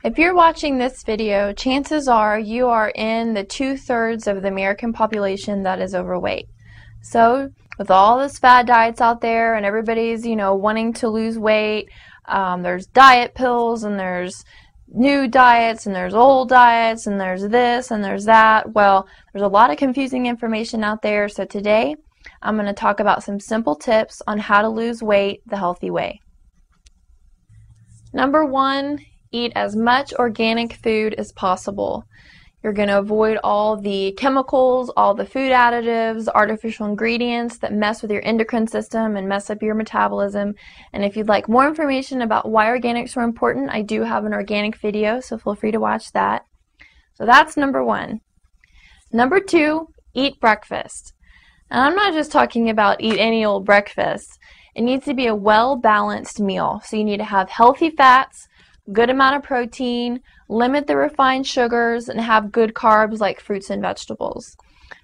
If you're watching this video, chances are you are in the 2/3 of the American population that is overweight. So with all this fad diets out there and everybody's, wanting to lose weight, there's diet pills and there's new diets and there's old diets and there's this and there's that. Well, there's a lot of confusing information out there. So today I'm going to talk about some simple tips on how to lose weight the healthy way. Number 1, eat as much organic food as possible. You're going to avoid all the chemicals, all the food additives, artificial ingredients that mess with your endocrine system and mess up your metabolism. And if you'd like more information about why organics are important, I do have an organic video, so feel free to watch that. So that's number 1. Number 2, eat breakfast. And I'm not just talking about eat any old breakfast. It needs to be a well-balanced meal. So you need to have healthy fats, good amount of protein, limit the refined sugars, and have good carbs like fruits and vegetables.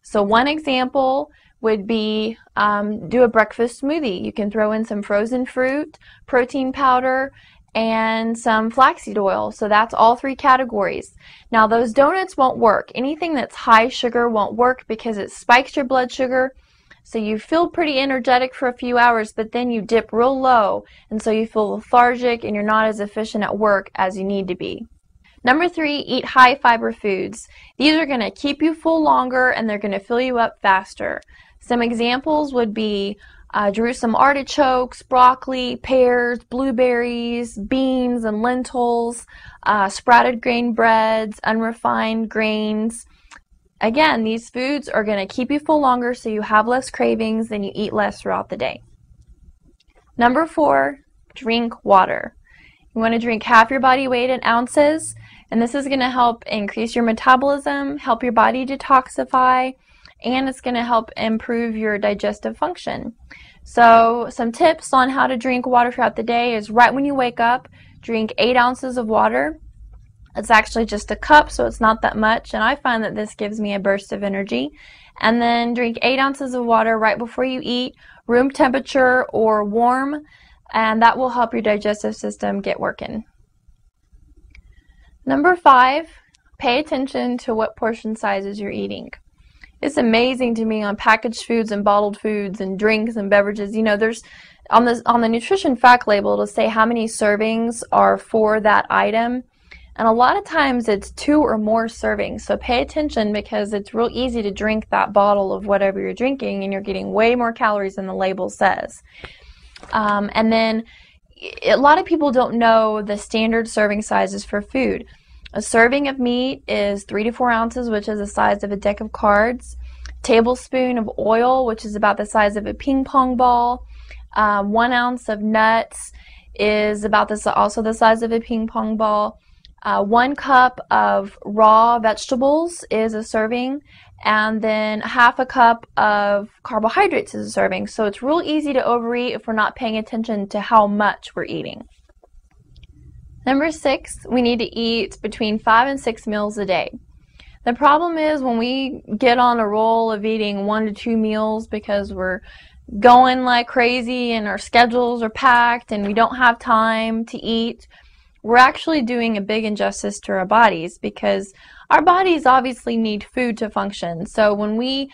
So one example would be do a breakfast smoothie. You can throw in some frozen fruit, protein powder, and some flaxseed oil. So that's all 3 categories. Now those donuts won't work. Anything that's high sugar won't work because it spikes your blood sugar. So you feel pretty energetic for a few hours, but then you dip real low, and so you feel lethargic and you're not as efficient at work as you need to be. Number 3, eat high fiber foods. These are going to keep you full longer and they're going to fill you up faster. Some examples would be Jerusalem artichokes, broccoli, pears, blueberries, beans and lentils, sprouted grain breads, unrefined grains. Again, these foods are going to keep you full longer so you have less cravings and you eat less throughout the day. Number 4, drink water. You want to drink half your body weight in ounces, and this is going to help increase your metabolism, help your body detoxify, and it's going to help improve your digestive function. So some tips on how to drink water throughout the day is right when you wake up, drink 8 ounces of water. It's actually just a cup, so it's not that much, and I find that this gives me a burst of energy. And then drink 8 ounces of water right before you eat, room temperature or warm, and that will help your digestive system get working. Number 5, pay attention to what portion sizes you're eating. It's amazing to me on packaged foods and bottled foods and drinks and beverages. There's on the nutrition fact label, it'll say how many servings are for that item. And a lot of times it's 2 or more servings, so pay attention because it's real easy to drink that bottle of whatever you're drinking and you're getting way more calories than the label says. And then a lot of people don't know the standard serving sizes for food. A serving of meat is 3 to 4 ounces, which is the size of a deck of cards. Tablespoon of oil, which is about the size of a ping pong ball. 1 ounce of nuts is about also the size of a ping pong ball. 1 cup of raw vegetables is a serving, and then half a cup of carbohydrates is a serving. So it's real easy to overeat if we're not paying attention to how much we're eating. Number 6, we need to eat between 5 and 6 meals a day. The problem is when we get on a roll of eating 1 to 2 meals because we're going like crazy and our schedules are packed and we don't have time to eat, we're actually doing a big injustice to our bodies because our bodies obviously need food to function. So when we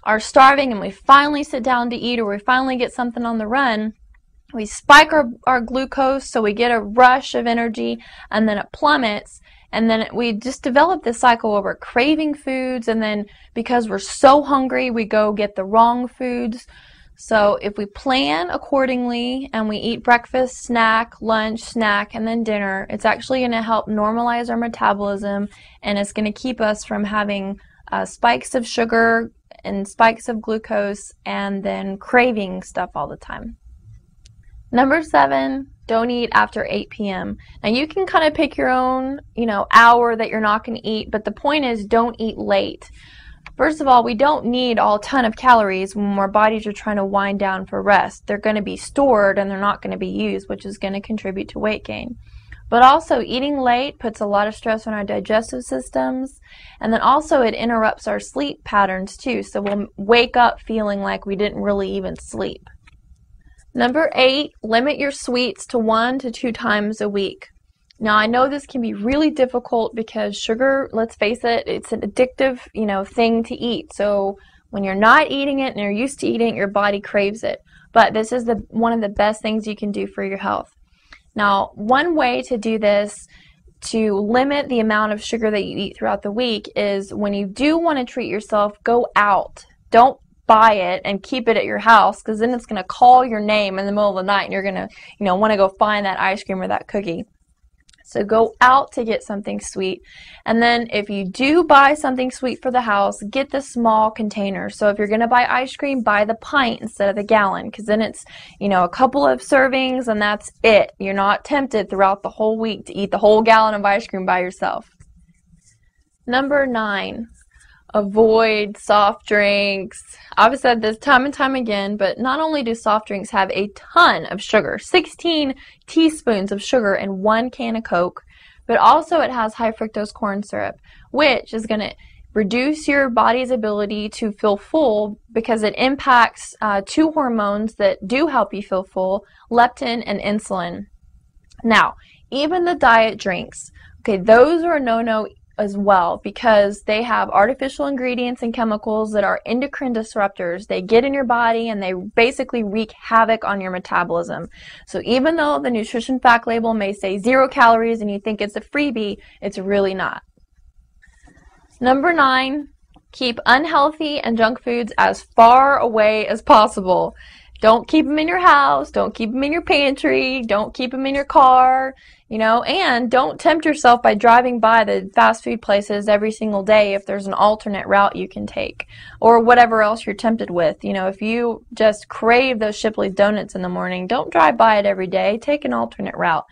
are starving and we finally sit down to eat, or we finally get something on the run, we spike our glucose, so we get a rush of energy, and then it plummets, and then we just develop this cycle where we're craving foods, and then because we're so hungry, we go get the wrong foods. So if we plan accordingly and we eat breakfast, snack, lunch, snack, and then dinner, it's actually going to help normalize our metabolism, and it's going to keep us from having spikes of sugar and spikes of glucose and then craving stuff all the time. Number 7, don't eat after 8 p.m. Now you can kind of pick your own, hour that you're not going to eat, but the point is don't eat late. First of all, we don't need a ton of calories when our bodies are trying to wind down for rest. They're going to be stored and they're not going to be used, which is going to contribute to weight gain. But also, eating late puts a lot of stress on our digestive systems, and then also it interrupts our sleep patterns too, so we'll wake up feeling like we didn't really even sleep. Number 8, limit your sweets to 1 to 2 times a week. Now, I know this can be really difficult because sugar, let's face it, it's an addictive, thing to eat. So when you're not eating it and you're used to eating it, your body craves it. But this is one of the best things you can do for your health. Now, one way to do this to limit the amount of sugar that you eat throughout the week is when you do want to treat yourself, go out. Don't buy it and keep it at your house, because then it's going to call your name in the middle of the night and you're going to, want to go find that ice cream or that cookie. So go out to get something sweet. And then if you do buy something sweet for the house, get the small container. So if you're going to buy ice cream, buy the pint instead of the gallon, because then it's, a couple of servings and that's it. You're not tempted throughout the whole week to eat the whole gallon of ice cream by yourself. Number 9, avoid soft drinks. I've said this time and time again, but not only do soft drinks have a ton of sugar, 16 teaspoons of sugar in 1 can of Coke, but also it has high fructose corn syrup, which is going to reduce your body's ability to feel full because it impacts 2 hormones that do help you feel full, leptin and insulin. Now, even the diet drinks, okay, those are a no-no as well, because they have artificial ingredients and chemicals that are endocrine disruptors. They get in your body and they basically wreak havoc on your metabolism. So even though the nutrition fact label may say 0 calories and you think it's a freebie, it's really not. Number 9, keep unhealthy and junk foods as far away as possible. Don't keep them in your house, don't keep them in your pantry, don't keep them in your car, and don't tempt yourself by driving by the fast food places every single day if there's an alternate route you can take, or whatever else you're tempted with. If you just crave those Shipley's donuts in the morning, don't drive by it every day, take an alternate route.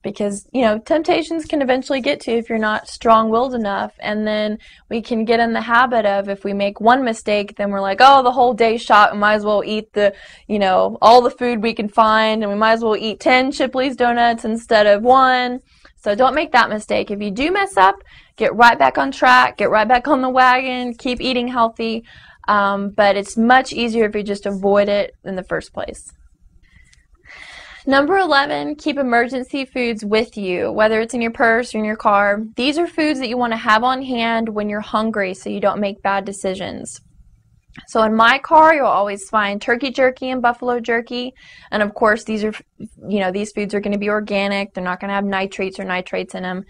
Because, temptations can eventually get to you if you're not strong-willed enough, and then we can get in the habit of, if we make one mistake, then we're like, oh, the whole day's shot, we might as well eat all the food we can find, and we might as well eat 10 Shipley's donuts instead of 1. So don't make that mistake. If you do mess up, get right back on track, get right back on the wagon, keep eating healthy, but it's much easier if you just avoid it in the first place. Number 11, keep emergency foods with you, whether it's in your purse or in your car. These are foods that you want to have on hand when you're hungry so you don't make bad decisions. So in my car, you'll always find turkey jerky and buffalo jerky. And of course, these are, these foods are going to be organic. They're not going to have nitrates or nitrates in them.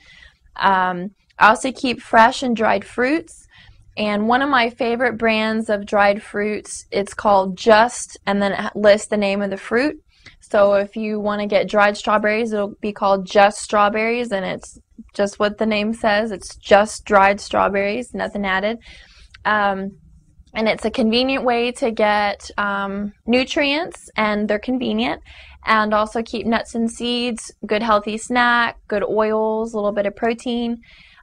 I also keep fresh and dried fruits. And one of my favorite brands of dried fruits, it's called Just, and then it lists the name of the fruit. So if you want to get dried strawberries, it'll be called Just Strawberries, and it's just what the name says. It's just dried strawberries, nothing added. And it's a convenient way to get nutrients, and they're convenient. And also keep nuts and seeds, good healthy snack, good oils, a little bit of protein.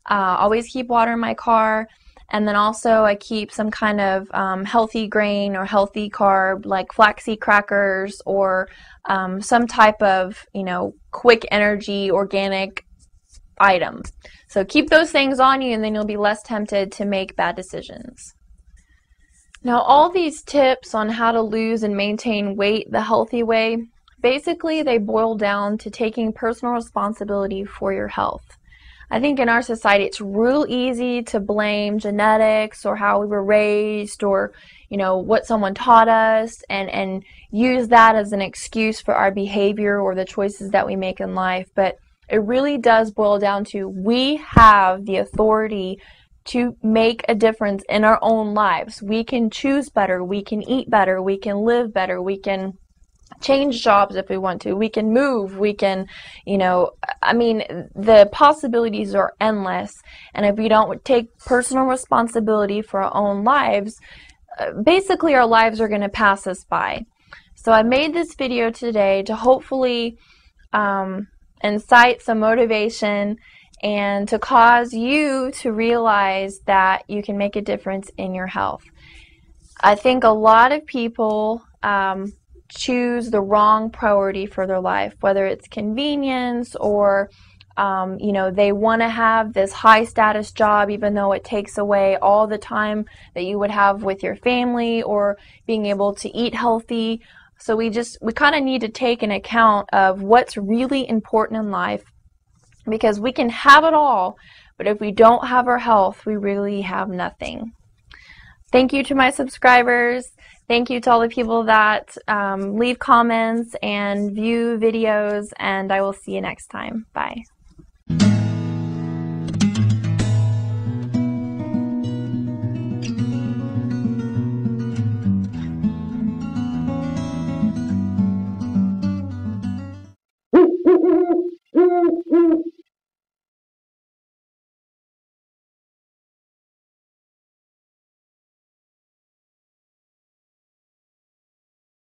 Always keep water in my car. And then also I keep some kind of healthy grain or healthy carb, like flaxseed crackers, or some type of, quick energy organic item. So keep those things on you, and then you'll be less tempted to make bad decisions. Now, all these tips on how to lose and maintain weight the healthy way, basically they boil down to taking personal responsibility for your health. I think in our society it's real easy to blame genetics or how we were raised, or what someone taught us, and use that as an excuse for our behavior or the choices that we make in life. But it really does boil down to, we have the authority to make a difference in our own lives. We can choose better, we can eat better, we can live better, we can change jobs if we want to, we can move, we can, the possibilities are endless. And if we don't take personal responsibility for our own lives, basically our lives are going to pass us by. So I made this video today to hopefully incite some motivation and to cause you to realize that you can make a difference in your health. I think a lot of people choose the wrong priority for their life, whether it's convenience or they want to have this high status job even though it takes away all the time that you would have with your family, or being able to eat healthy. So we kind of need to take an account of what's really important in life because we can have it all, but if we don't have our health, we really have nothing. Thank you to my subscribers. Thank you to all the people that leave comments and view videos, and I will see you next time. Bye.